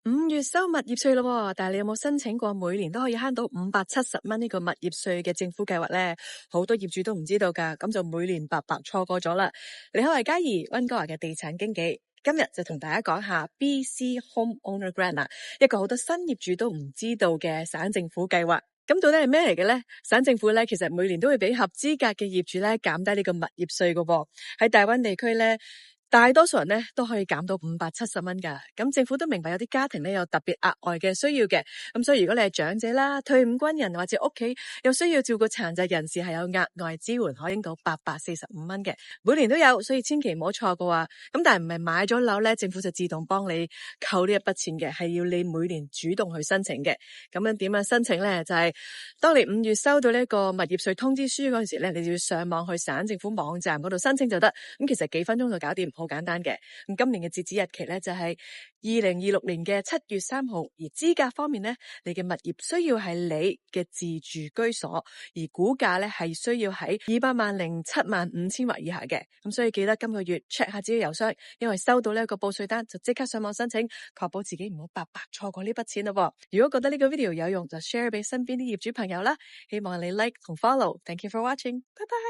5月收物業稅咯，但係你有冇申請過每年都可以慳到570蚊呢個物業稅嘅政府計劃呢？好多業主都唔知道㗎，咁就每年白白錯過咗啦。你好，我係嘉怡，溫哥華嘅地產經紀，今日就同大家講下 BC Home Owner Grant 啊，一個好多新業主都唔知道嘅省政府計劃。咁到底係咩嚟嘅呢？省政府咧，其實每年都會俾合資格嘅業主咧減低呢個物業稅㗎喎。喺大灣地區咧，大多數人咧都可以減到570蚊㗎。咁政府都明白有啲家庭咧有特別額外嘅需要嘅。咁所以如果你係長者啦、退伍軍人或者屋企有需要照顧殘疾人士，係有額外支援，可以拎到845蚊嘅。每年都有，所以千祈唔好錯過啊！咁但係唔係買咗樓咧，政府就自動幫你扣呢一筆錢嘅，係要你每年主動去申請嘅。咁樣點樣申請咧？就係當你5月收到呢個物業稅通知書嗰陣時咧，你就要上網去省政府網站嗰度申請就得。咁其實幾分鐘就搞掂，好簡單嘅。咁今年嘅截止日期咧就係2026年嘅7月3號。而資格方面咧，你嘅物業需要係你嘅自住居所，而估價咧係需要喺200萬零75000或以下嘅。咁所以記得今個月 check 下自己郵箱，因為收到呢一個報稅單就即刻上網申請，確保自己唔好白白錯過呢筆錢咯。如果覺得呢個 video 有用，就 share 俾身邊啲業主朋友啦。希望你 like 同 follow。Thank you for watching。拜拜。